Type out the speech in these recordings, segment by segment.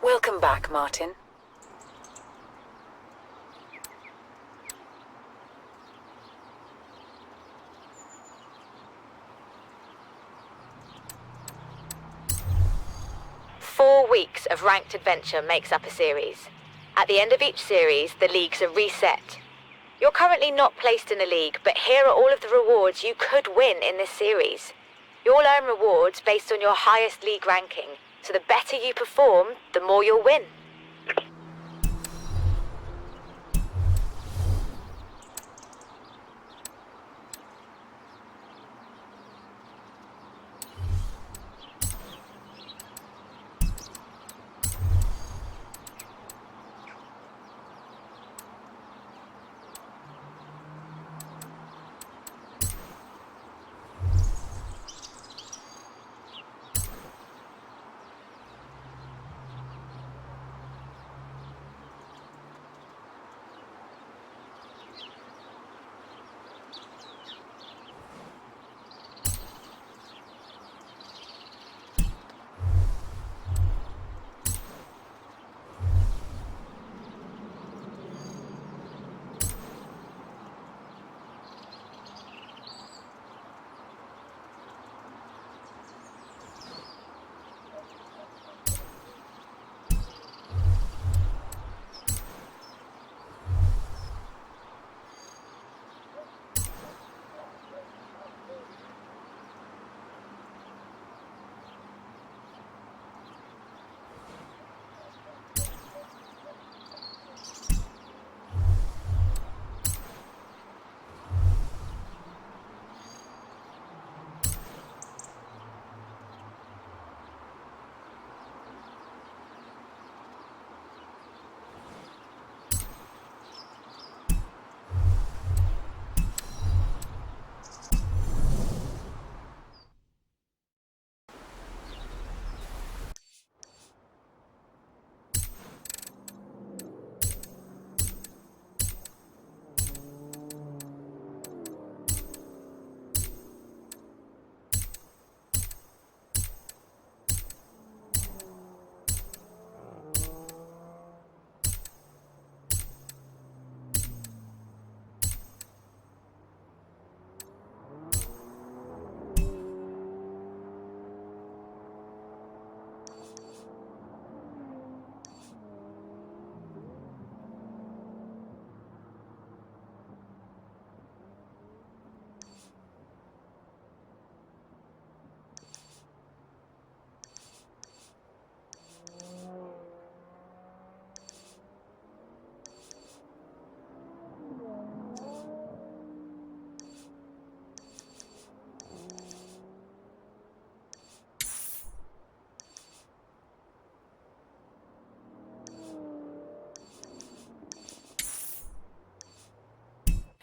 Welcome back, Martin. Four weeks of ranked adventure makes up a series. At the end of each series, the leagues are reset. You're currently not placed in a league, but here are all of the rewards you could win in this series. You'll earn rewards based on your highest league ranking, so the better you perform, the more you'll win.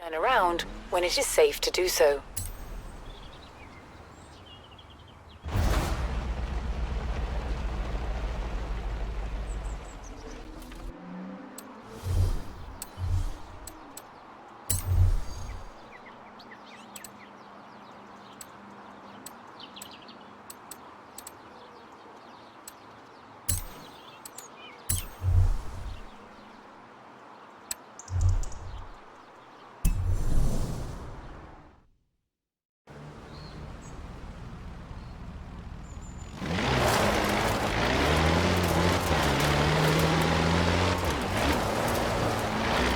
Turn around when it is safe to do so.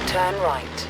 Turn right.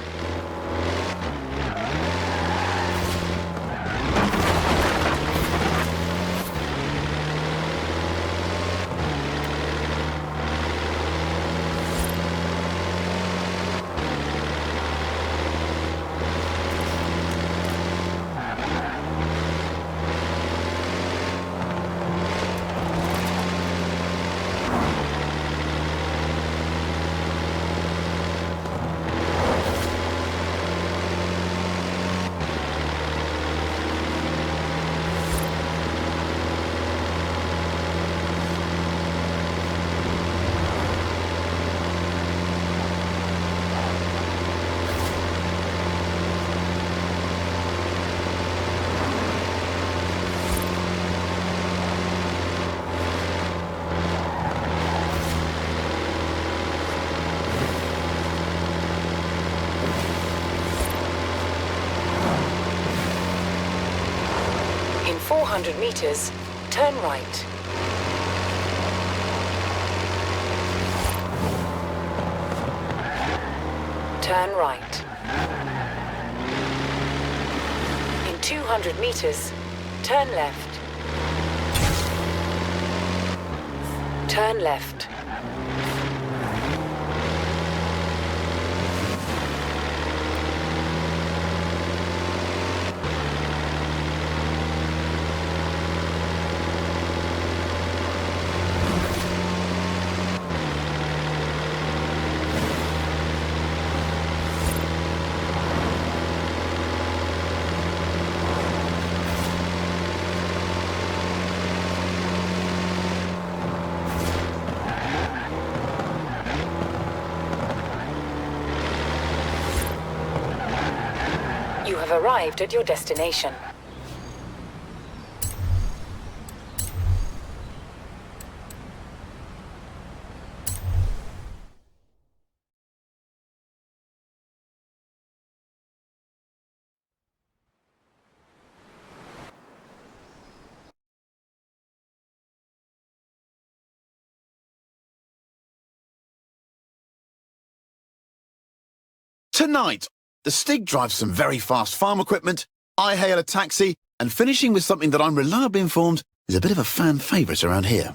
200 meters, turn right. Turn right. In 200 meters, turn left. Turn left. You have arrived at your destination. Tonight, the Stig drives some very fast farm equipment, I hail a taxi, and finishing with something that I'm reliably informed is a bit of a fan favourite around here.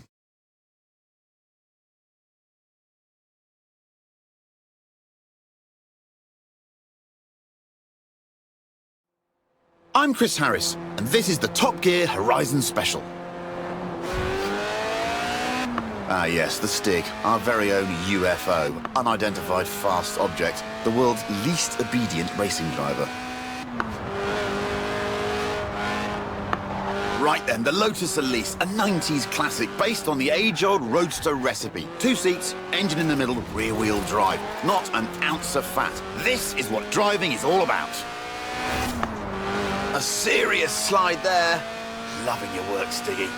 I'm Chris Harris, and this is the Top Gear Horizon Special. Ah yes, the Stig, our very own UFO, unidentified fast object, the world's least obedient racing driver. Right then, the Lotus Elise, a 90s classic based on the age-old roadster recipe. 2 seats, engine in the middle, rear-wheel drive. Not an ounce of fat. This is what driving is all about. A serious slide there. Loving your work, Stiggy.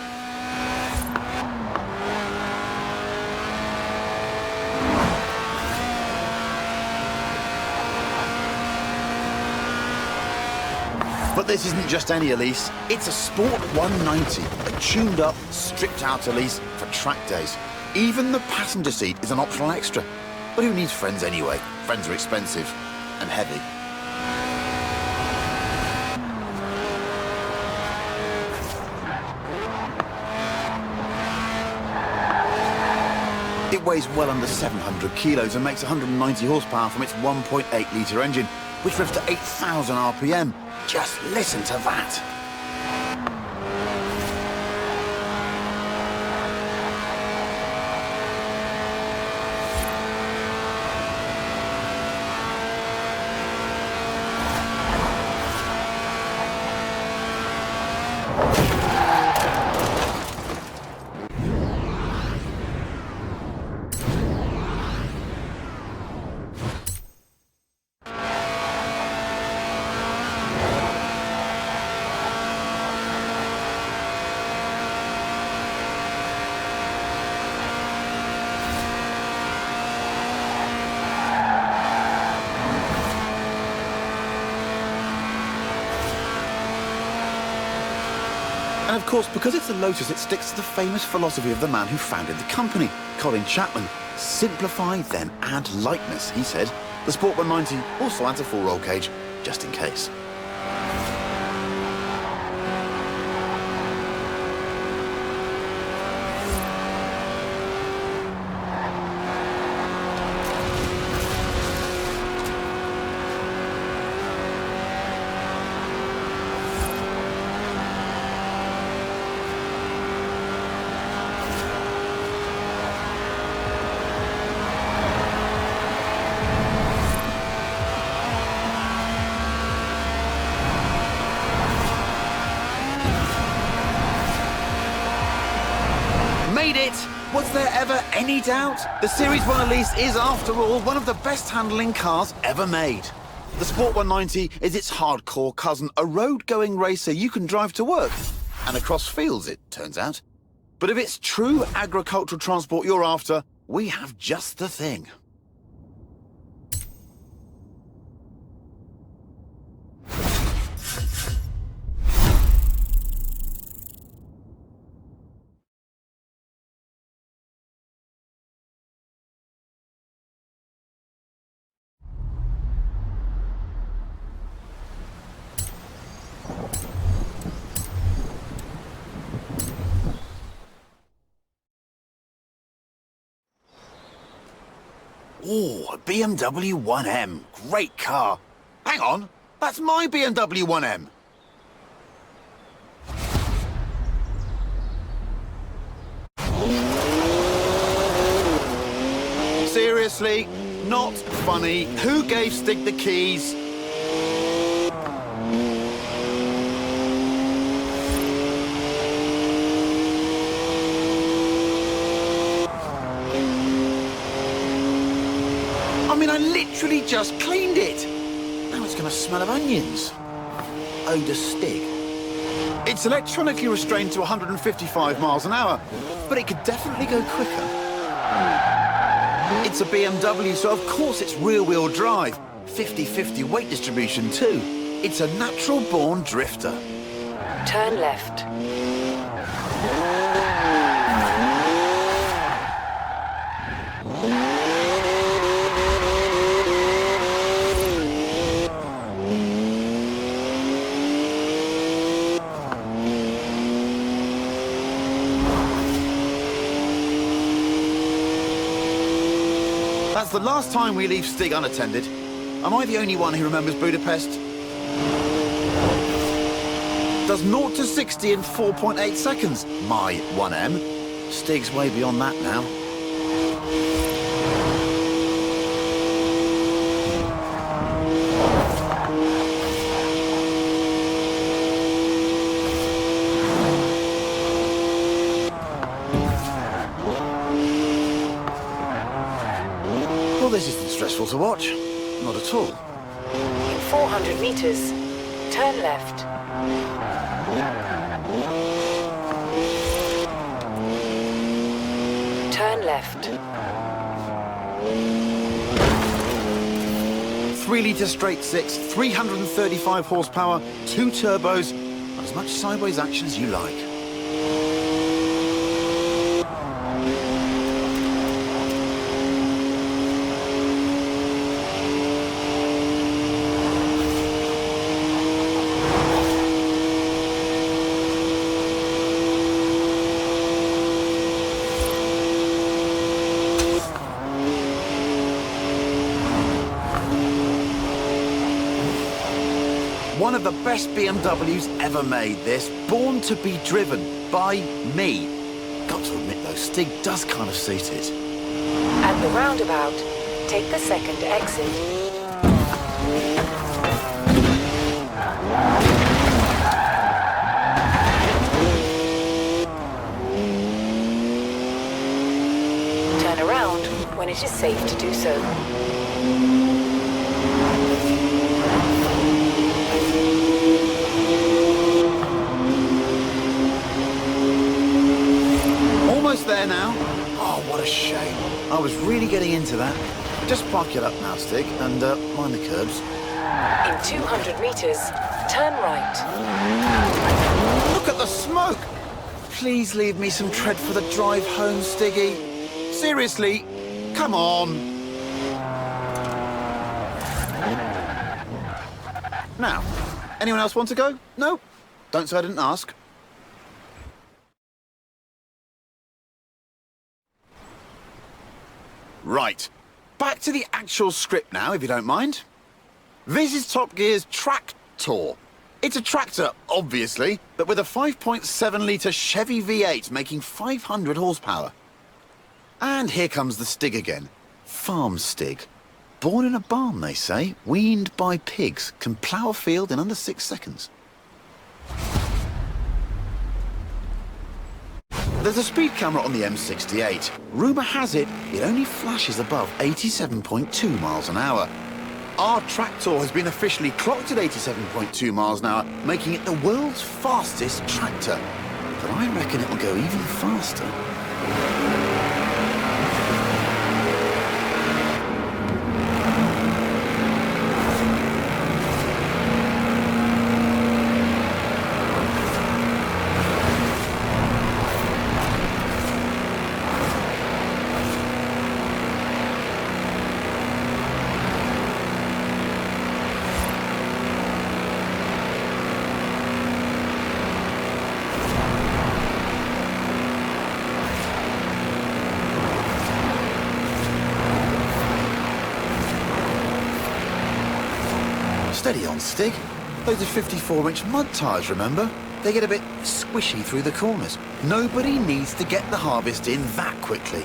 But this isn't just any Elise, it's a Sport 190, a tuned-up, stripped-out Elise for track days. Even the passenger seat is an optional extra. But who needs friends anyway? Friends are expensive and heavy. It weighs well under 700 kilos and makes 190 horsepower from its 1.8-litre engine, which revs to 8,000 RPM. Just listen to that. And of course, because it's a Lotus, it sticks to the famous philosophy of the man who founded the company, Colin Chapman. Simplify, then add lightness, he said. The Sport 190 also adds a full roll cage, just in case. Made it! Was there ever any doubt? The Series 1 Elise is, after all, one of the best handling cars ever made. The Sport 190 is its hardcore cousin, a road-going racer you can drive to work. And across fields, it turns out. But if it's true agricultural transport you're after, we have just the thing. Ooh, a BMW 1M. Great car. Hang on, that's my BMW 1M. Seriously, not funny. Who gave Stig the keys? I mean, I literally just cleaned it. Now it's going to smell of onions. Ode to Stig. It's electronically restrained to 155 miles an hour, but it could definitely go quicker. It's a BMW, so of course it's rear-wheel drive. 50-50 weight distribution too. It's a natural-born drifter. Turn left. That's the last time we leave Stig unattended. Am I the only one who remembers Budapest? Does 0 to 60 in 4.8 seconds. My 1M. Stig's way beyond that now. Well, this isn't stressful to watch. Not at all. In 400 meters, turn left. Turn left. 3-litre straight six, 335 horsepower, 2 turbos, and as much sideways action as you like. One of the best BMWs ever made, this. Born to be driven by me. Got to admit though, Stig does kind of suit it. At the roundabout, take the second exit. Turn around when it is safe to do so. Almost there now. Oh, what a shame. I was really getting into that. Just park it up now, Stig, and mind the curbs. In 200 meters, turn right. Look at the smoke! Please leave me some tread for the drive home, Stiggy. Seriously, come on. Now, anyone else want to go? No? Don't say I didn't ask. Right, back to the actual script now, if you don't mind. This is Top Gear's Tractor. It's a tractor, obviously, but with a 5.7-litre Chevy V8 making 500 horsepower. And here comes the Stig again. Farm Stig. Born in a barn, they say, weaned by pigs, can plough a field in under 6 seconds. There's a speed camera on the M68. Rumour has it, it only flashes above 87.2 miles an hour. Our tractor has been officially clocked at 87.2 miles an hour, making it the world's fastest tractor. But I reckon it'll go even faster. Steady on, Stig. Those are 54-inch mud tyres, remember? They get a bit squishy through the corners. Nobody needs to get the harvest in that quickly.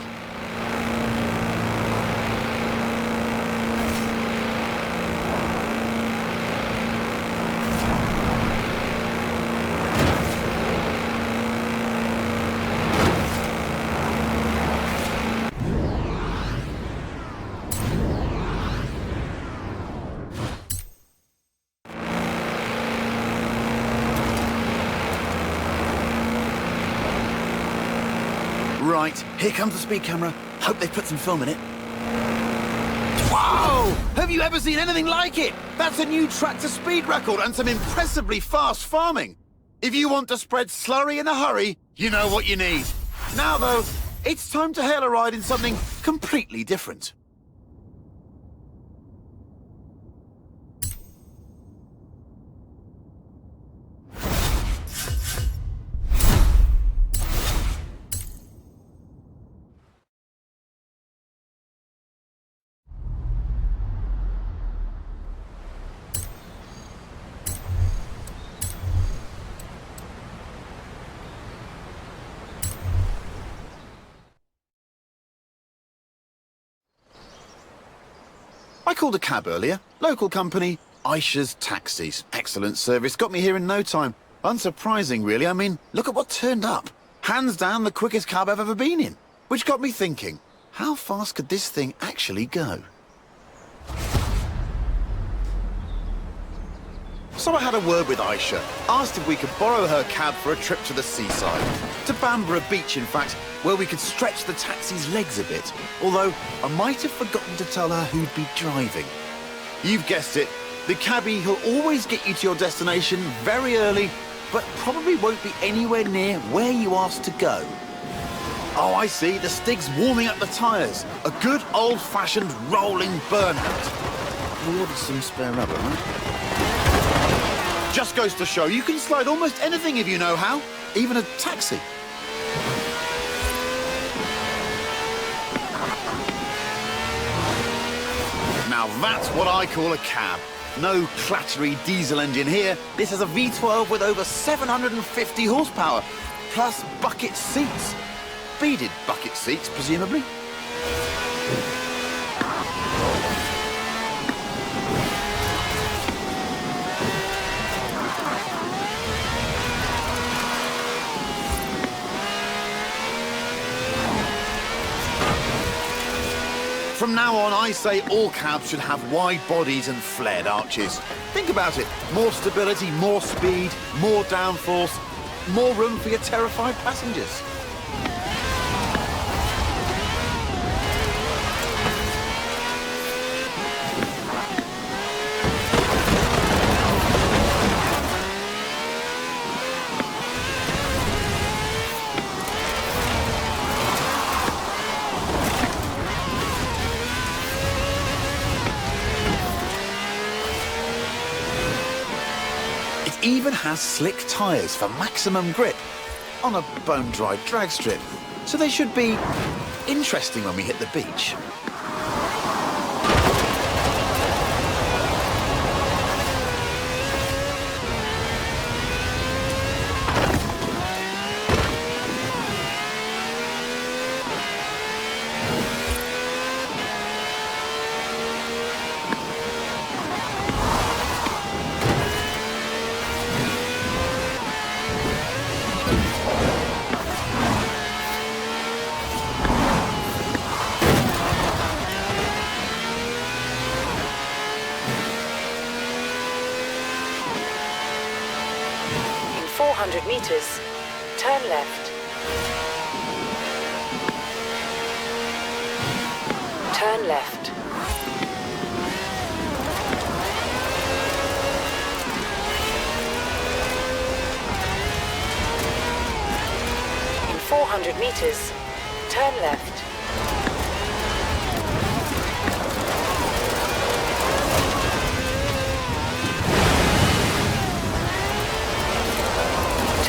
Right, here comes the speed camera. Hope they put some film in it. Whoa! Have you ever seen anything like it? That's a new tractor speed record and some impressively fast farming. If you want to spread slurry in a hurry, you know what you need. Now, though, it's time to hail a ride in something completely different. I called a cab earlier. Local company, Aisha's Taxis. Excellent service. Got me here in no time. Unsurprising, really. I mean, look at what turned up. Hands down the quickest cab I've ever been in. Which got me thinking, how fast could this thing actually go? So I had a word with Aisha, asked if we could borrow her cab for a trip to the seaside. To Bamborough Beach, in fact, where we could stretch the taxi's legs a bit. Although, I might have forgotten to tell her who'd be driving. You've guessed it, the cabbie who'll always get you to your destination very early, but probably won't be anywhere near where you asked to go. Oh, I see, the Stig's warming up the tyres. A good old-fashioned rolling burnout. We ordered some spare rubber, right? Just goes to show you can slide almost anything if you know how, even a taxi. Now that's what I call a cab. No clattery diesel engine here. This has a V12 with over 750 horsepower, plus bucket seats. Beaded bucket seats, presumably. From now on, I say all cabs should have wide bodies and flared arches. Think about it. More stability, more speed, more downforce, more room for your terrified passengers. Even has slick tyres for maximum grip on a bone-dry drag strip, so they should be interesting when we hit the beach. meters, turn left. Turn left. In 400 meters, turn left.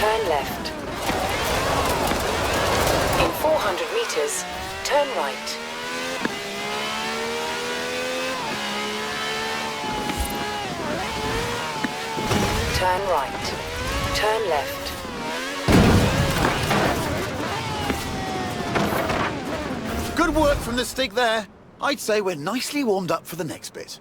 Turn left. In 400 meters, turn right. Turn right. Turn left. Good work from the Stig there. I'd say we're nicely warmed up for the next bit.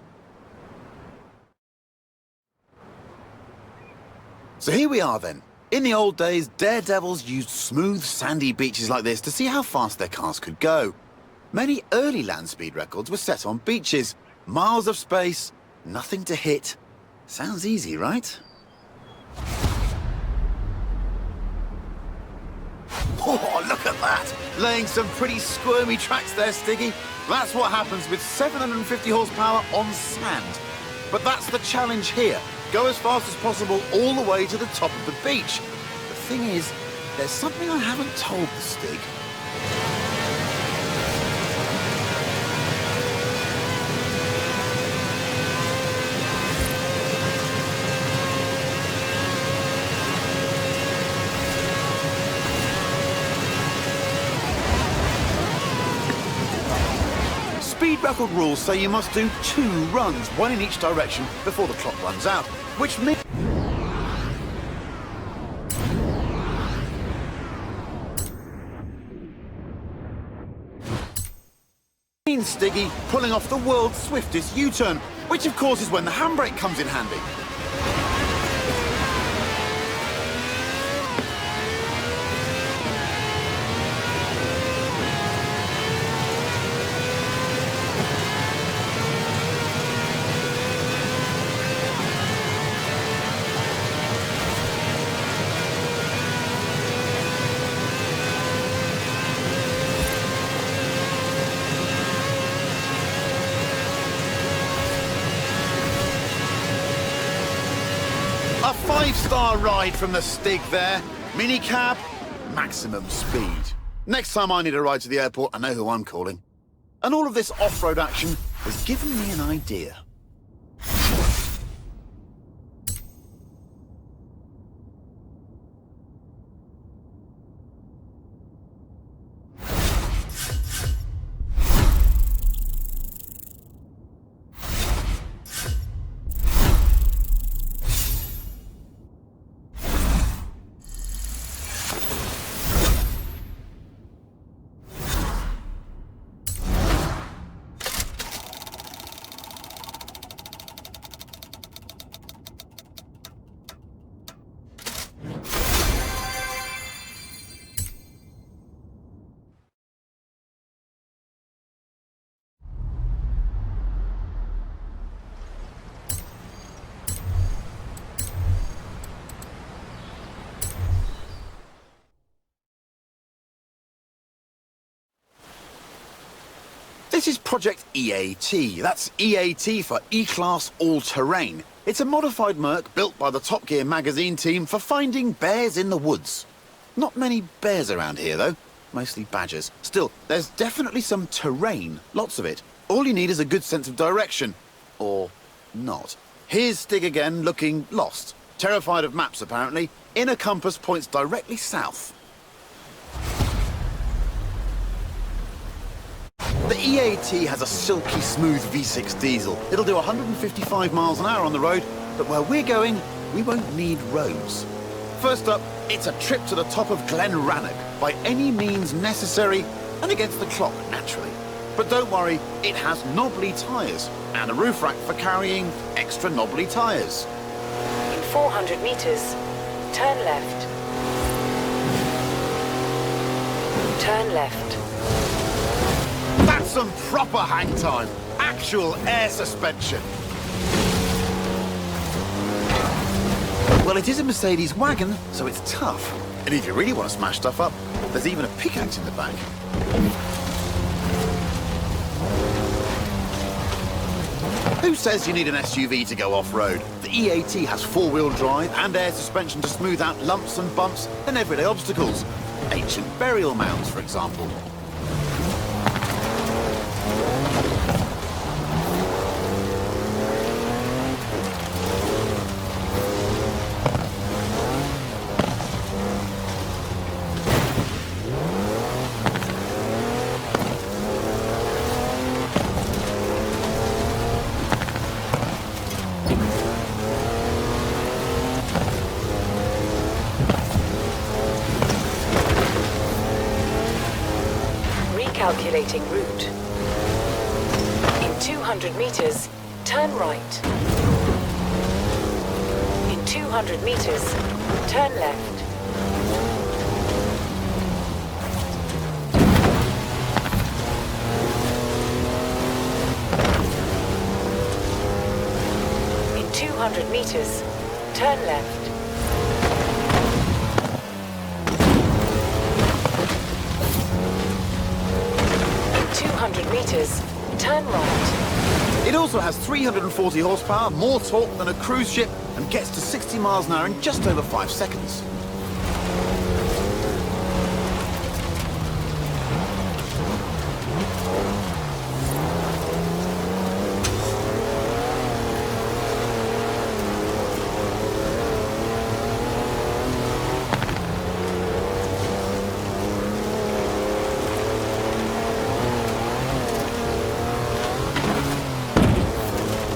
So here we are then. In the old days, daredevils used smooth, sandy beaches like this to see how fast their cars could go. Many early land speed records were set on beaches. Miles of space, nothing to hit. Sounds easy, right? Oh, look at that! Laying some pretty squirmy tracks there, Stiggy. That's what happens with 750 horsepower on sand. But that's the challenge here. Go as fast as possible all the way to the top of the beach. The thing is, there's something I haven't told the Stig. Speed record rules say you must do 2 runs, one in each direction, before the clock runs out, which means... Stiggy pulling off the world's swiftest U-turn, which of course is when the handbrake comes in handy. A 5-star ride from the Stig there. Minicab, maximum speed. Next time I need a ride to the airport, I know who I'm calling. And all of this off-road action has given me an idea. This is Project EAT. That's EAT for E-Class All-Terrain. It's a modified Merc built by the Top Gear magazine team for finding bears in the woods. Not many bears around here, though. Mostly badgers. Still, there's definitely some terrain. Lots of it. All you need is a good sense of direction. Or not. Here's Stig again, looking lost. Terrified of maps, apparently. Inner compass points directly south. The EAT has a silky smooth V6 diesel. It'll do 155 miles an hour on the road, but where we're going, we won't need roads. First up, it's a trip to the top of Glen Rannoch, by any means necessary, and against the clock, naturally. But don't worry, it has knobbly tyres, and a roof rack for carrying extra knobbly tyres. In 400 meters, turn left. Turn left. That's some proper hang time. Actual air suspension. Well, it is a Mercedes wagon, so it's tough. And if you really want to smash stuff up, there's even a pickaxe in the back. Who says you need an SUV to go off-road? The EAT has 4-wheel drive and air suspension to smooth out lumps and bumps and everyday obstacles. Ancient burial mounds, for example. Recalculating route. In 200 meters, turn right. In 200 meters, turn left. In 200 meters, turn left. In 200 meters, turn right. It also has 340 horsepower, more torque than a cruise ship, and gets to 60 miles an hour in just over 5 seconds.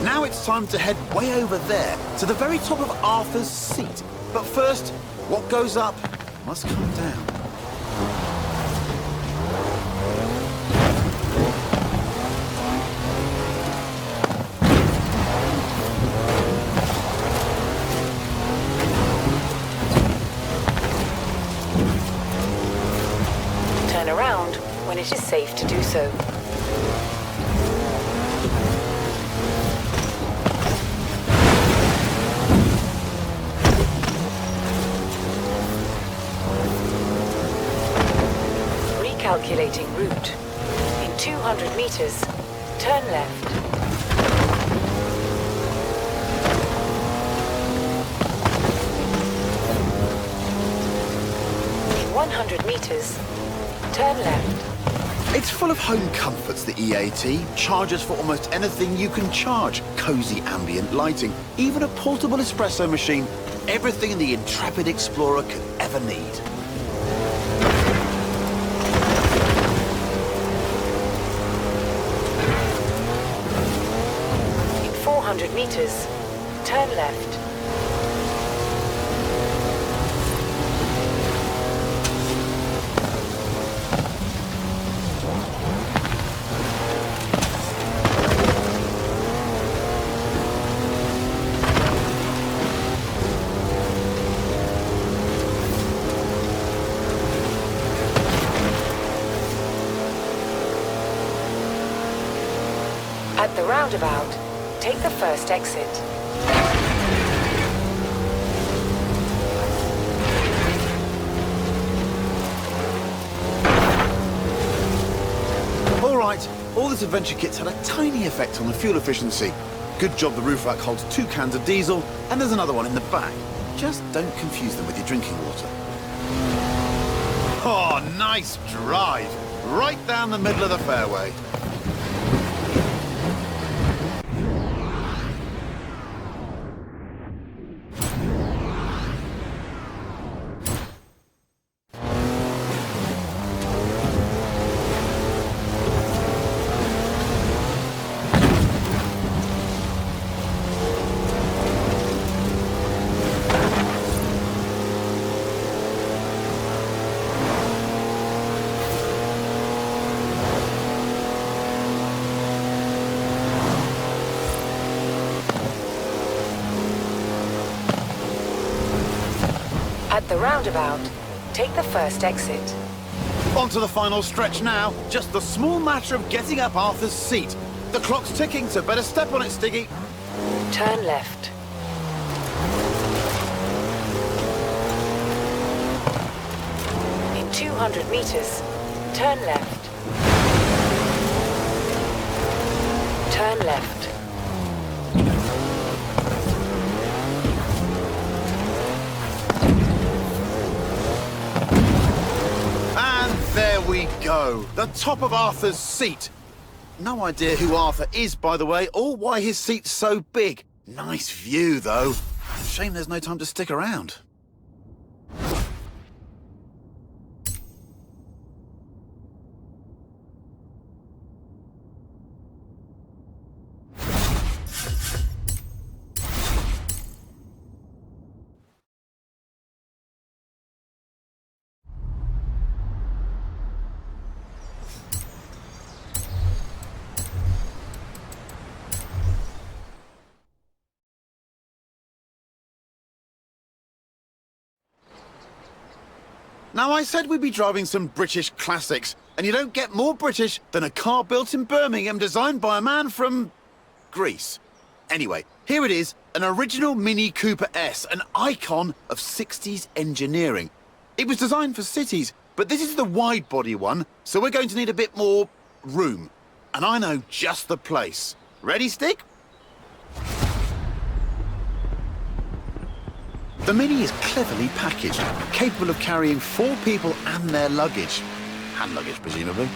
Now it's time to head way over there, to the very top of Arthur's Seat. But first, what goes up must come down. Turn around when it is safe to do so. Recalculating route. In 200 meters, turn left. In 100 meters, turn left. It's full of home comforts, the EAT. Chargers for almost anything you can charge. Cozy ambient lighting. Even a portable espresso machine. Everything the intrepid explorer could ever need. In 400 meters, turn left. At the roundabout, take the first exit. All right, all this adventure kit's had a tiny effect on the fuel efficiency. Good job the roof rack holds 2 cans of diesel, and there's another one in the back. Just don't confuse them with your drinking water. Oh, nice drive. Right down the middle of the fairway. At the roundabout, take the first exit. On to the final stretch now. Just the small matter of getting up Arthur's Seat. The clock's ticking, so better step on it, Stiggy. Turn left. In 200 meters, turn left. Turn left. There we go, the top of Arthur's Seat. No idea who Arthur is, by the way, or why his seat's so big. Nice view, though. Shame there's no time to stick around. Now, I said we'd be driving some British classics, and you don't get more British than a car built in Birmingham designed by a man from Greece. Anyway, here it is, an original Mini Cooper S, an icon of 60s engineering. It was designed for cities, but this is the wide-body one, so we're going to need a bit more room. And I know just the place. Ready, Stick? The Mini is cleverly packaged, capable of carrying 4 people and their luggage. Hand luggage, presumably.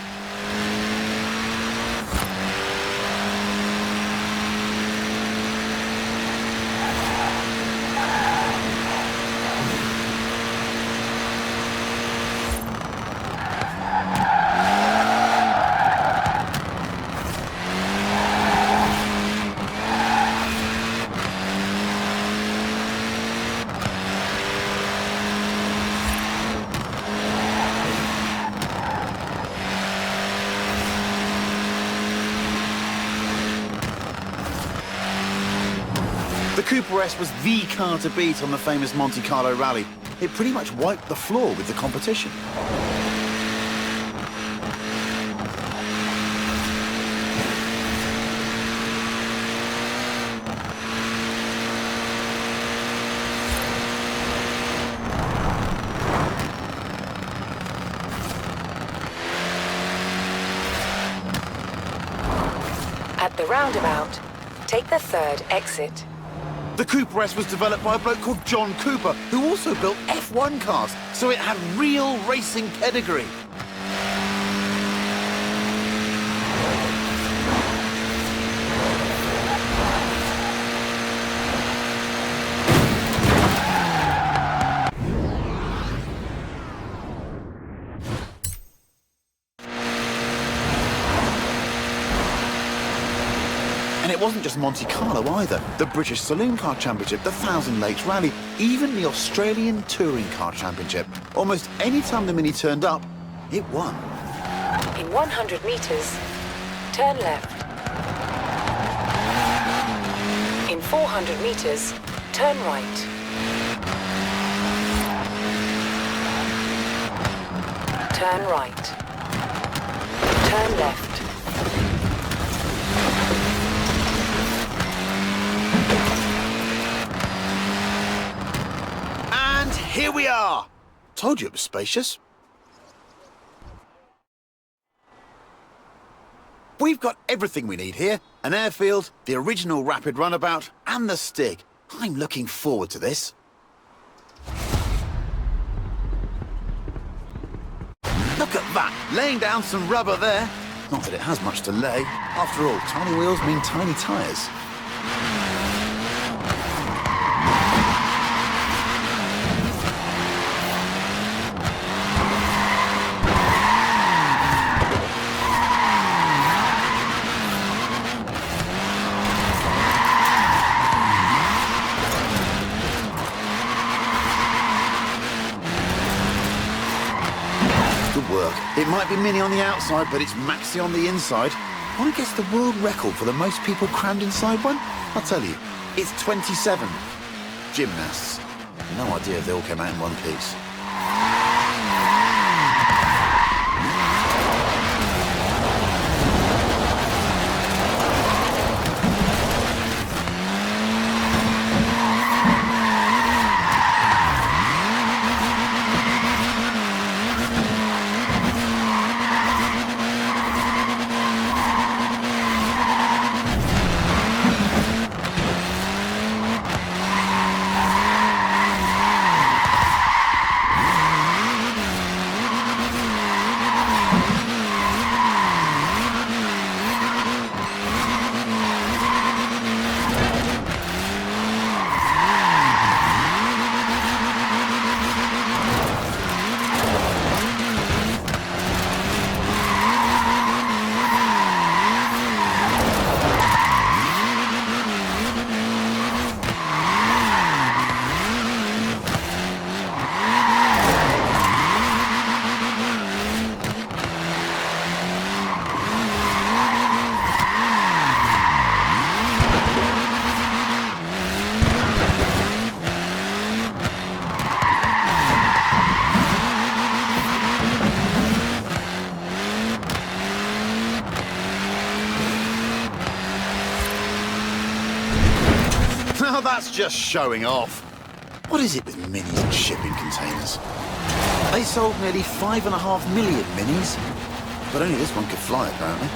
The Cooper S was the car to beat on the famous Monte Carlo rally. It pretty much wiped the floor with the competition. At the roundabout, take the third exit. The Cooper S was developed by a bloke called John Cooper, who also built F1 cars, so it had real racing pedigree. And it wasn't just Monte Carlo either. The British Saloon Car Championship, the Thousand Lakes Rally, even the Australian Touring Car Championship. Almost any time the Mini turned up, it won. In 100 meters, turn left. In 400 meters, turn right. Turn right. Turn left. And here we are. Told you it was spacious. We've got everything we need here. An airfield, the original rapid runabout, and the stick. I'm looking forward to this. Look at that, laying down some rubber there. Not that it has much to lay. After all, tiny wheels mean tiny tyres. Work. It might be Mini on the outside, but it's Maxi on the inside. Want to guess the world record for the most people crammed inside one? I'll tell you, it's 27. Gymnasts. No idea if they all came out in one piece. that's just showing off. What is it with minis and shipping containers? They sold nearly 5.5 million minis, but only this one could fly, apparently.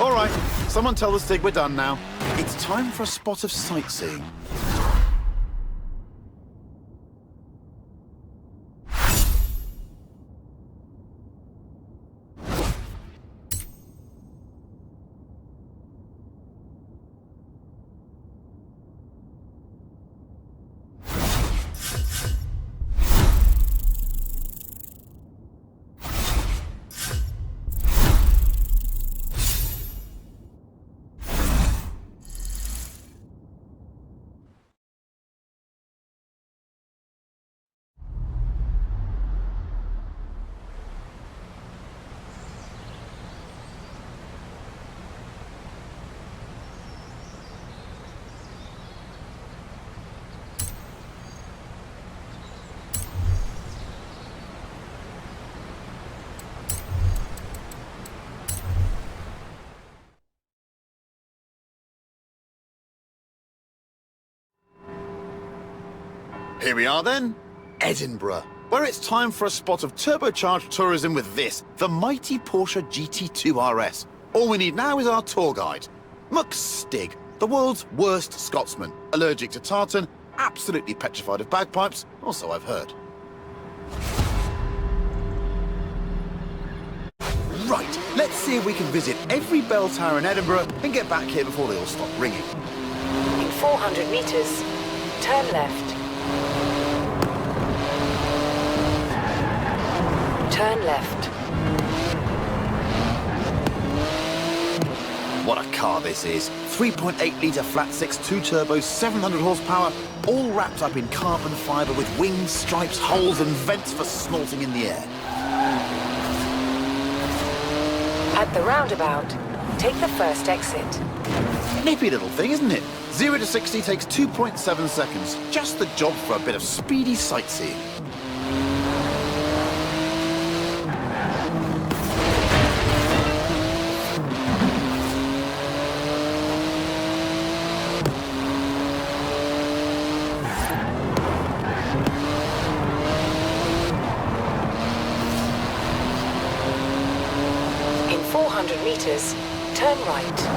All right, someone tell the Stig we're done now. It's time for a spot of sightseeing. Here we are then, Edinburgh, where it's time for a spot of turbocharged tourism with this, the mighty Porsche GT2 RS. All we need now is our tour guide, Muck Stig, the world's worst Scotsman, allergic to tartan, absolutely petrified of bagpipes, or so I've heard. Right, let's see if we can visit every bell tower in Edinburgh and get back here before they all stop ringing. In 400 meters, turn left. Turn left. What a car this is. 3.8-litre flat-six, 2-turbos, 700 horsepower, all wrapped up in carbon fibre with wings, stripes, holes and vents for snorting in the air. At the roundabout, take the first exit. Nippy little thing, isn't it? 0 to 60 takes 2.7 seconds. Just the job for a bit of speedy sightseeing. In 400 meters, turn right.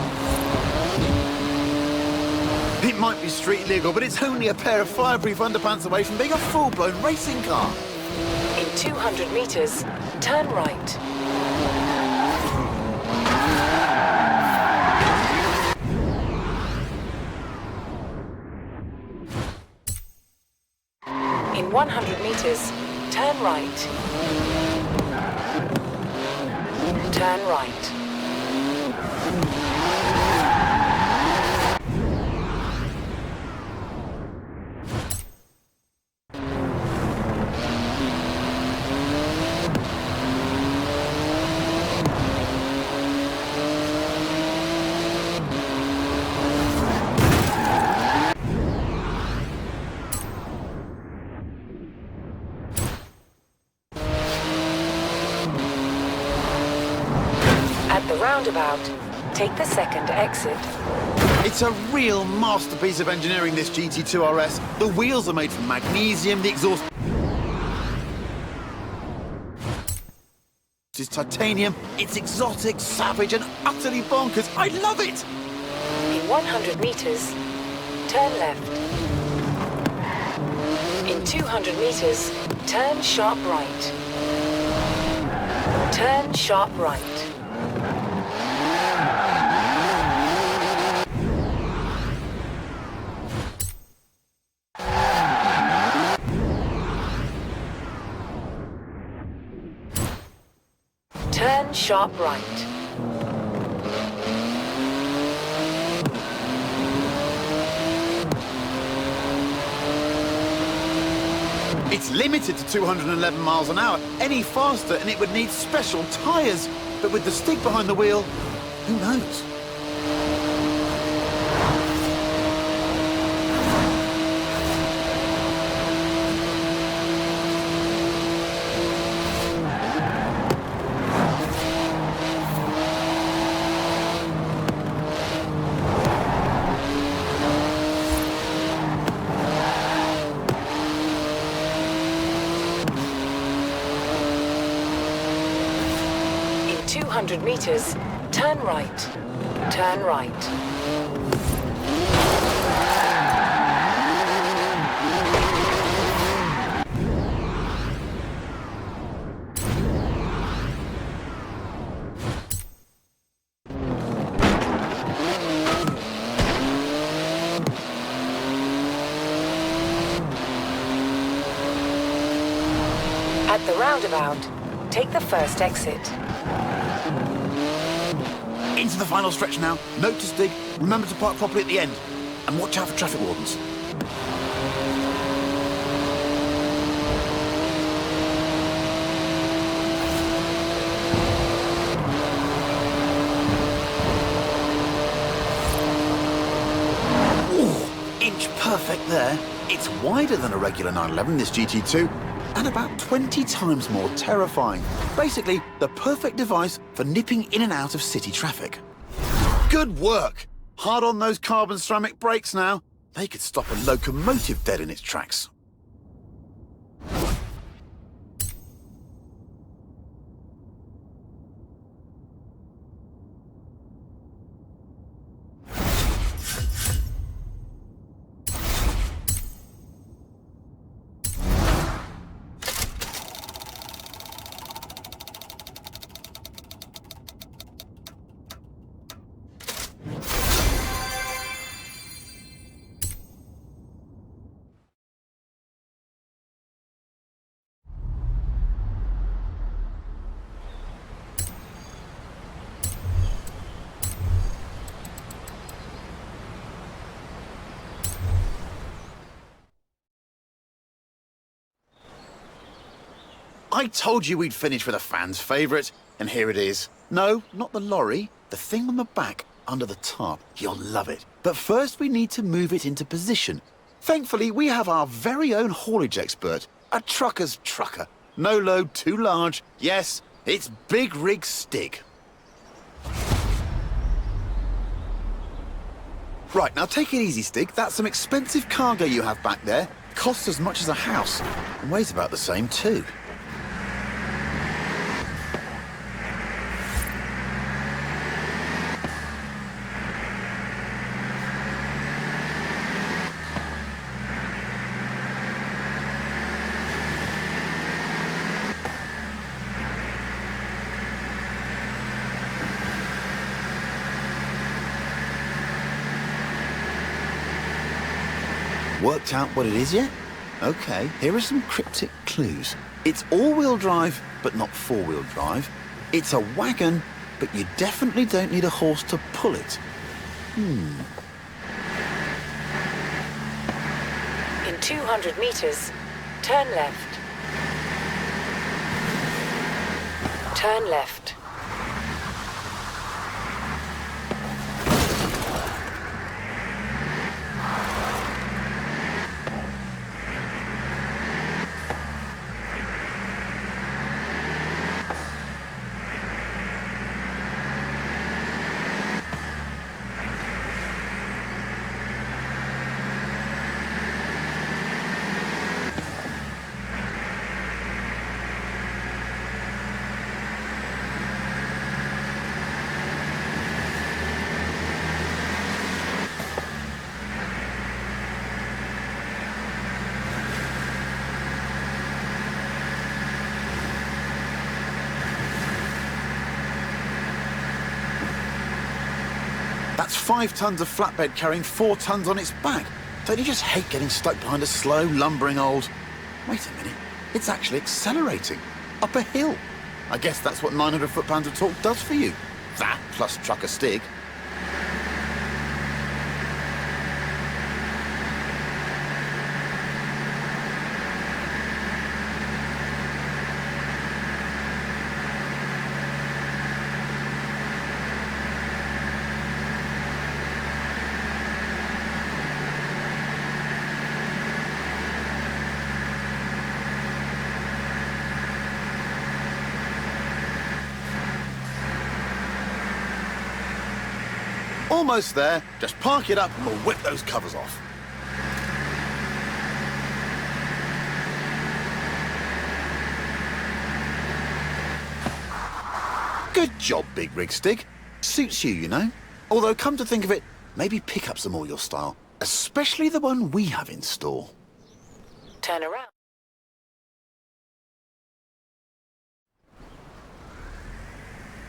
It might be street legal, but it's only a pair of fireproof underpants away from being a full-blown racing car. In 200 meters, turn right. In 100 meters, turn right. Turn right. At the roundabout, take the second exit. It's a real masterpiece of engineering, this GT2 RS. The wheels are made from magnesium, the exhaust is titanium. It's exotic, savage and utterly bonkers. I love it! In 100 meters, turn left. In 200 meters, turn sharp right. Turn sharp right. Turn sharp right. It's limited to 211 miles an hour. Any faster and it would need special tyres. But with the Stig behind the wheel, who knows? 200 meters, turn right. Turn right. At the roundabout, take the first exit. Into the final stretch now. Note to Stig, remember to park properly at the end. And watch out for traffic wardens. Ooh, inch perfect there. It's wider than a regular 911, this GT2, and about 20 times more terrifying. Basically, the perfect device for nipping in and out of city traffic. Good work! Hard on those carbon ceramic brakes now. They could stop a locomotive dead in its tracks. I told you we'd finish with a fan's favourite, and here it is. No, not the lorry, the thing on the back, under the tarp. You'll love it. But first we need to move it into position. Thankfully, we have our very own haulage expert, a trucker's trucker. No load too large. Yes, it's Big Rig Stig. Right, now take it easy, Stig. That's some expensive cargo you have back there. Costs as much as a house, and weighs about the same too. Worked out what it is yet? Okay, here are some cryptic clues. It's all-wheel drive, but not four-wheel drive. It's a wagon, but you definitely don't need a horse to pull it. In 200 meters, turn left. Turn left. That's 5 tons of flatbed carrying 4 tons on its back. Don't you just hate getting stuck behind a slow, lumbering old... Wait a minute, it's actually accelerating. Up a hill. I guess that's what 900 foot-pounds of torque does for you. That plus trucker Stig. Almost there. Just park it up and we'll whip those covers off. Good job, Big Rig Stig. Suits you, you know. Although, come to think of it, maybe pickups are more your style. Especially the one we have in store. Turn around.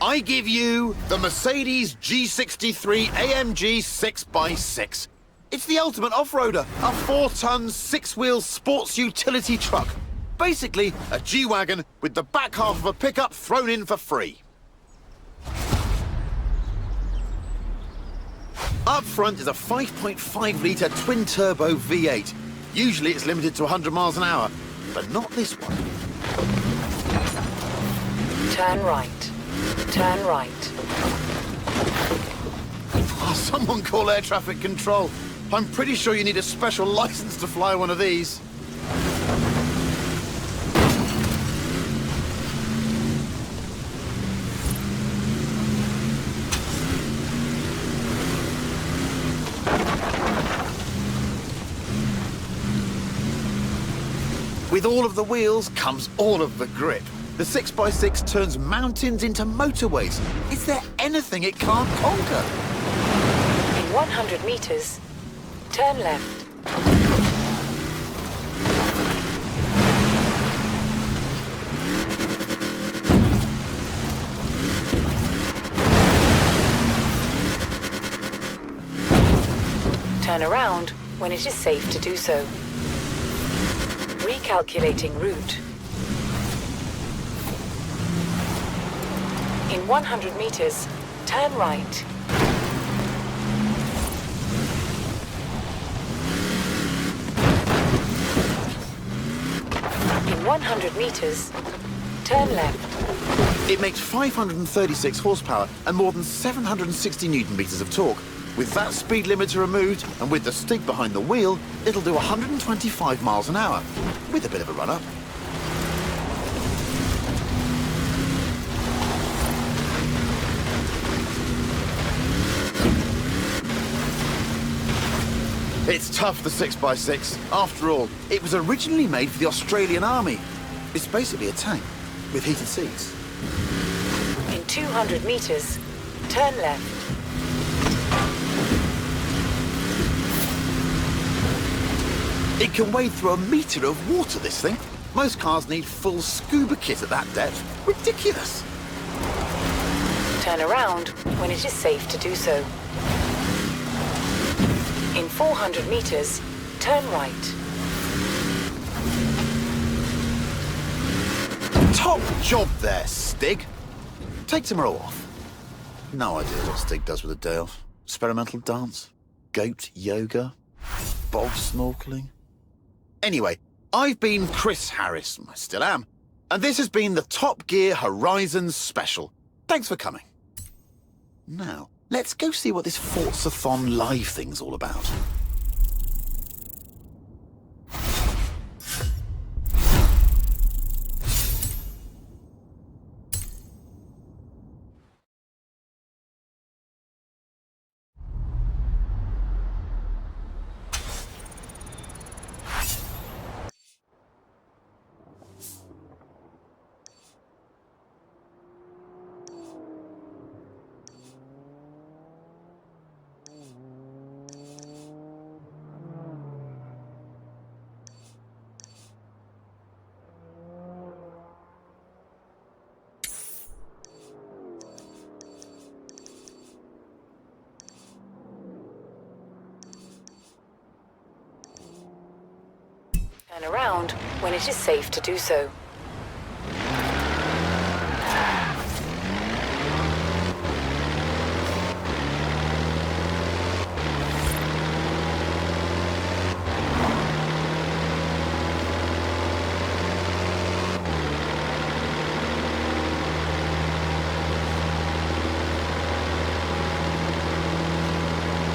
I give you the Mercedes G63 AMG 6x6. It's the ultimate off-roader, a 4-ton, 6-wheel sports utility truck. Basically, a G-Wagon with the back half of a pickup thrown in for free. Up front is a 5.5-litre twin-turbo V8. Usually it's limited to 100 miles an hour, but not this one. Turn right. Turn right. Oh, someone call air traffic control. I'm pretty sure you need a special license to fly one of these. With all of the wheels comes all of the grip. The 6x6 turns mountains into motorways. Is there anything it can't conquer? In 100 meters, turn left. Turn around when it is safe to do so. Recalculating route. In 100 meters, turn right. In 100 meters, turn left. It makes 536 horsepower and more than 760 newton meters of torque. With that speed limiter removed and with the Stig behind the wheel, it'll do 125 miles an hour, with a bit of a run-up. It's tough, the 6x6. After all, it was originally made for the Australian Army. It's basically a tank with heated seats. In 200 meters, turn left. It can wade through a metre of water, this thing. Most cars need full scuba kit at that depth. Ridiculous. Turn around when it is safe to do so. In 400 meters, turn right. Top job there, Stig. Take tomorrow off. No idea what Stig does with a day off. Experimental dance, goat yoga, bog snorkeling. Anyway, I've been Chris Harris, I still am, and this has been the Top Gear Horizon Special. Thanks for coming. Now, let's go see what this Forza-thon live thing's all about. Turn around when it is safe to do so.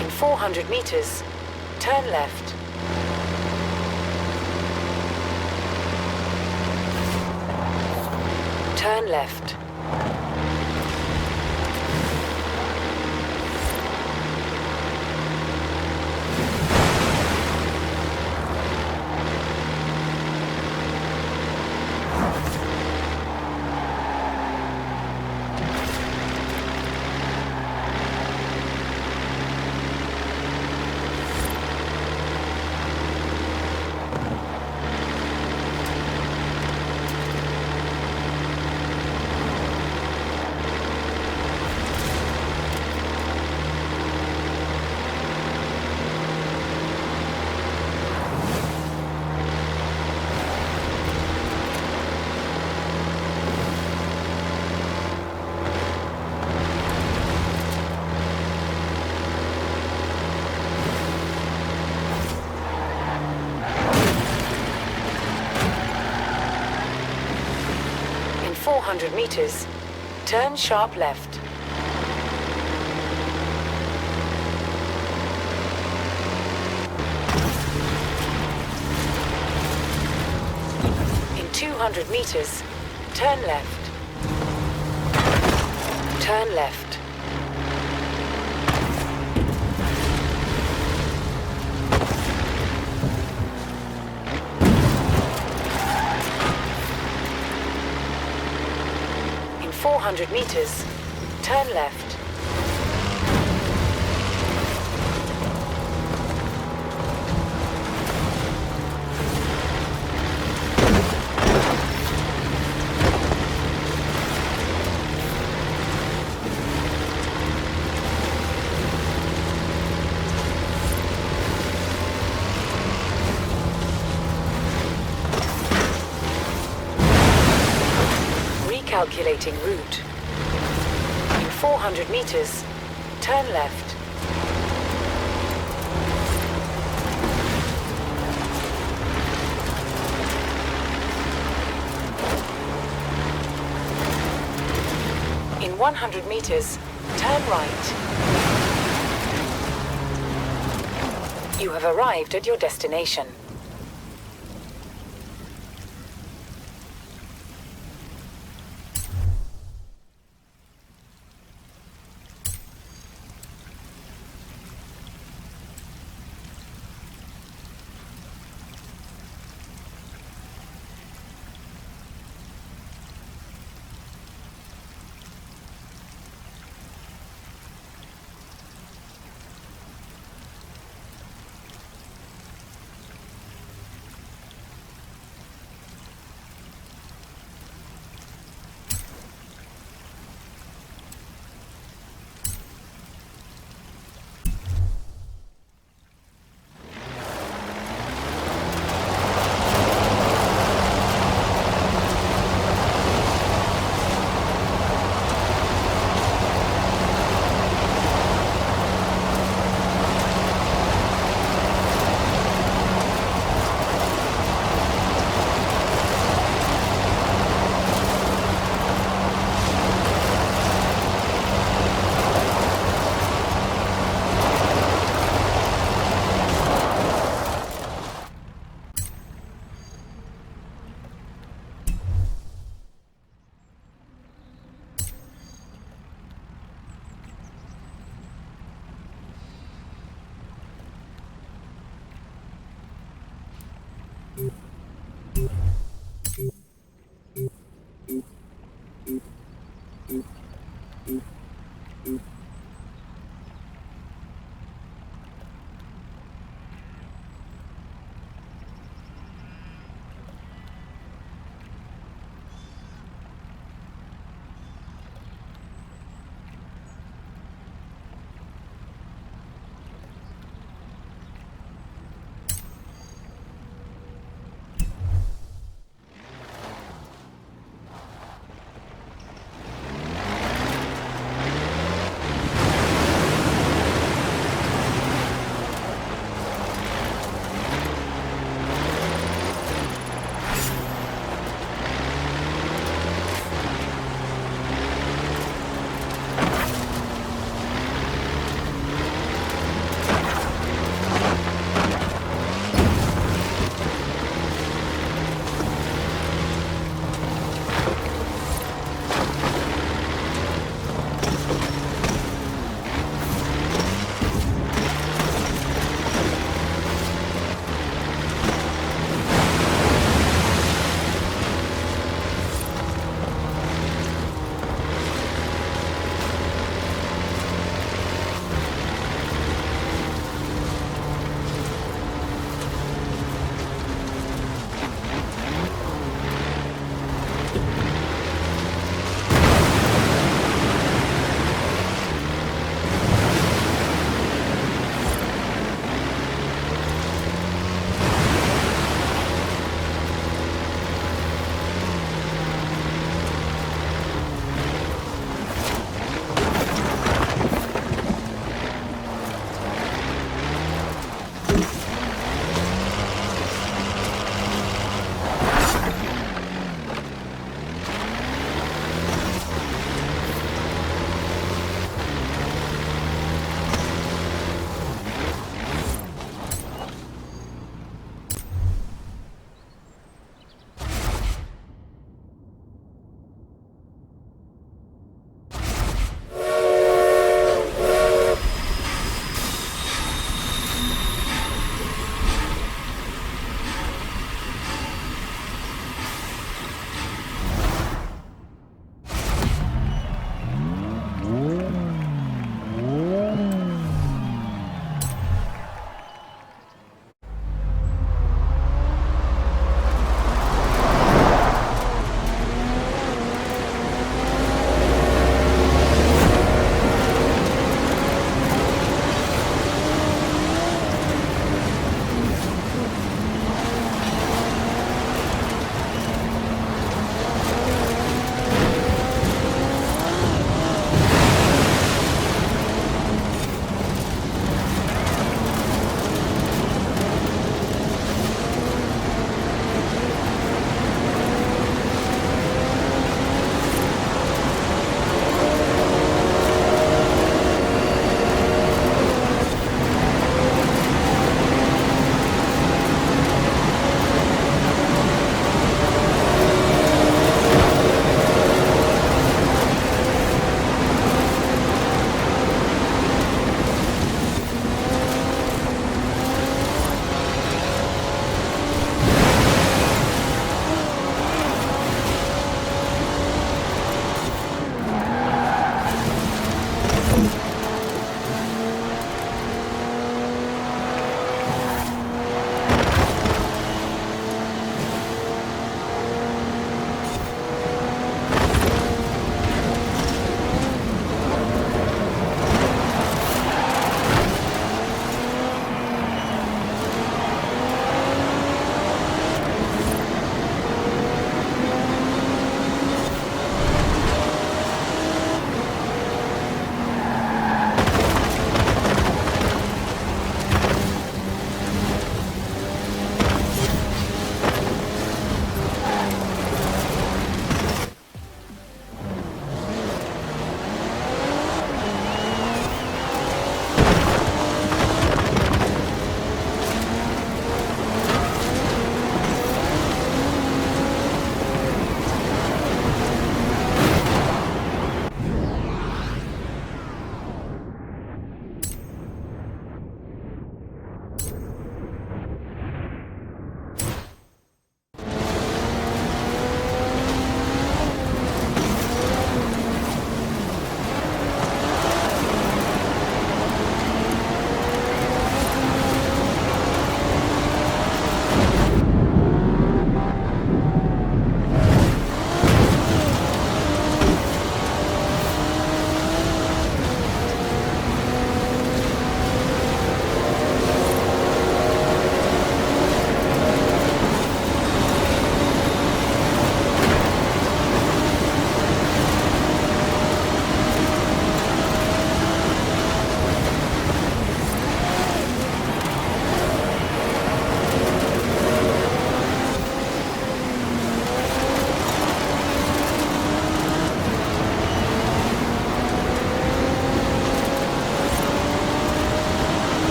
In 400 meters, turn left. Turn left. 200 meters, turn sharp left. In 200 meters, turn left. Turn left. In 400 meters, turn left. Calculating route. In 400 meters, turn left. In 100 meters, turn right. You have arrived at your destination.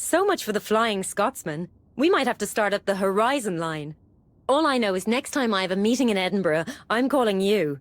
So much for the Flying Scotsman. We might have to start up the Horizon line. All I know is next time I have a meeting in Edinburgh, I'm calling you.